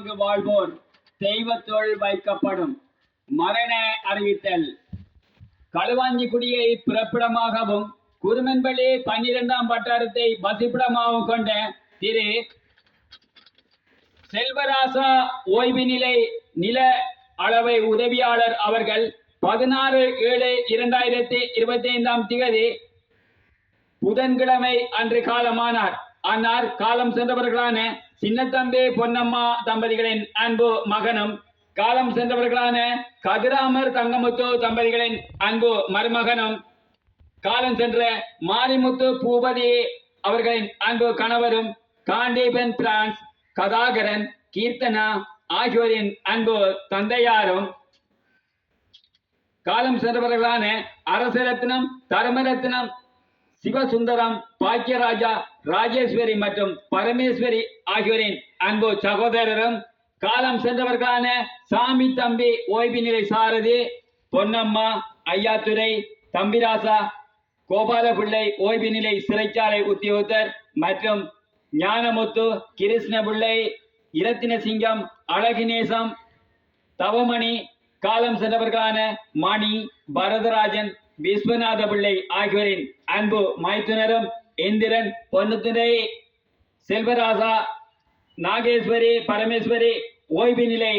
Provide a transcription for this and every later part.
அங்கு வாழ்வோர் தெய்வத்தோள் வைக்கப்படும். மரண அறிவித்தல். களுவாஞ்சிக்குடியை பிறப்பிடமாகவும் குருமன்பள்ளி 12ஆம் வட்டாரத்தை வசிப்பிடமாகவும் கொண்ட திரு செல்வராசா ஓய்வு நில அளவை உதவியாளர் அவர்கள் 16/7/2025 புதன்கிழமை அன்று காலமானார். அன்னார் காலம் சென்றவர்களான சின்னத்தம்பி பொன்னம்மா தம்பதிகளின் அன்பு மகனும், காலம் சென்றவர்களான கதிராமர் தங்கமுத்து தம்பதிகளின் அன்பு மருமகனும், காலம் சென்ற மாரிமுத்து பூபதி அவர்களின் அன்பு கணவரும், காண்டீபன் பிரான்ஸ் கதாகரன் கீர்த்தனா ஆகியோரின் அன்பு தந்தையாரும், காலம் சென்றவர்களான அரசரத்னம் தர்மரத்னம் சிவசுந்தரம் பாக்கியராஜா ராஜேஸ்வரி மற்றும் பரமேஸ்வரி ஆகியோரின் அன்பு சகோதரரும், காலம் சென்றவர்களான சாமி தம்பி ஓய்வு நிலை சாரதி பொன்னம்மா ஐயாத்துரை தம்பிராசா கோபாலபிள்ளை ஓய்வு நிலை சிறைச்சாலை உத்தியோகத்தர் மற்றும் ஞானமுத்து கிருஷ்ணபிள்ளை இரத்தினசிங்கம் அழகினேசம் தவமணி, காலம் சென்றவர்களான மணி பரதராஜன் விஸ்வநாத பிள்ளை ஆகியோரின் அன்பு மைத்துனரும், இந்திரன் பொன்னுத்துறை செல்வராசா நாகேஸ்வரி பரமேஸ்வரி ஓய்வு நிலை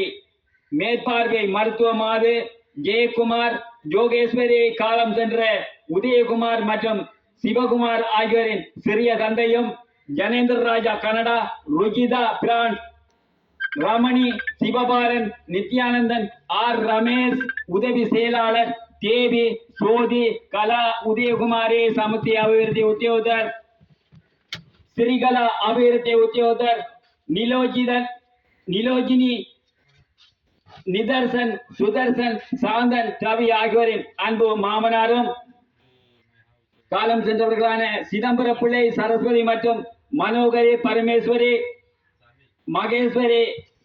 மேற்பார்வை மருத்துவமாது ஜெயக்குமார் ஜோகேஸ்வரி, காலம் சென்ற உதயகுமார் மற்றும் சிவகுமார் ஆகியோரின் சிறிய தந்தையும், Janendra Raja Canada Rujitha France Ramani Sivapalan Nithyanandan R Ramesh உதவி செயலாளர் தேவி சோதி கலா உதயகுமாரி சமுத்தி அபிவிருத்தி உத்தியோகத்தர் ஸ்ரீகலா அபிவிருத்தி உத்தியோகத்தர் நிலோஜினி நிதர்சன் சுதர்சன் சாந்தன் ரவி ஆகியோரின் அன்பு மாமனாரும், காலம் சென்றவர்களான சிதம்பர பிள்ளை சரஸ்வதி மற்றும் மனோகரி பரமேஸ்வரி மகேஸ்வரி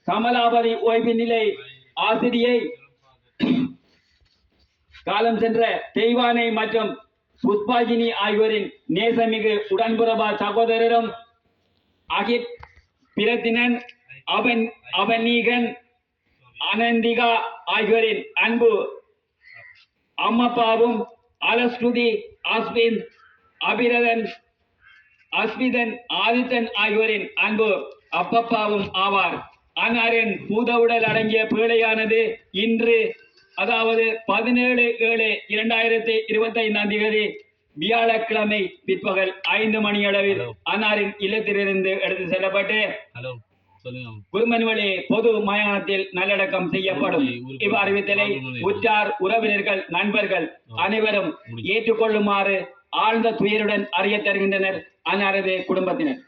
கமலாபதி ஓய்வு நிலை ஆசிரியை, காலம் சென்ற தெய்வானை மற்றும் புஷ்பாஜினி ஆகியோரின் நேசமிகு உடன்புறவா சகோதரரும், அகித் பிரத்தினன் அவனீகன் அனந்திகா ஆகியோரின் அன்பு அம்மப்பாவும், அலஸ்ருதி அஸ்வின் அபிரதன் அஸ்மிதன் ஆதித்தன் ஆகியோரின் அன்பு அப்பப்பாவும் ஆவார். அன்னாரின் பூதவுடல் அடங்கிய பேழையானது இன்று, அதாவது 17/7/2025 வியாழக்கிழமை பிற்பகல் 5 மணியளவில் அன்னாரின் இல்லத்திலிருந்து எடுத்து செல்லப்பட்டு குருமன்வழி பொது மயானத்தில் நல்லடக்கம் செய்யப்படும். இவ்வறிவித்தலை உற்றார் உறவினர்கள் நண்பர்கள் அனைவரும் ஏற்றுக்கொள்ளுமாறு ஆழ்ந்த துயருடன் அறிய தருகின்றனர் அன்னாரது குடும்பத்தினர்.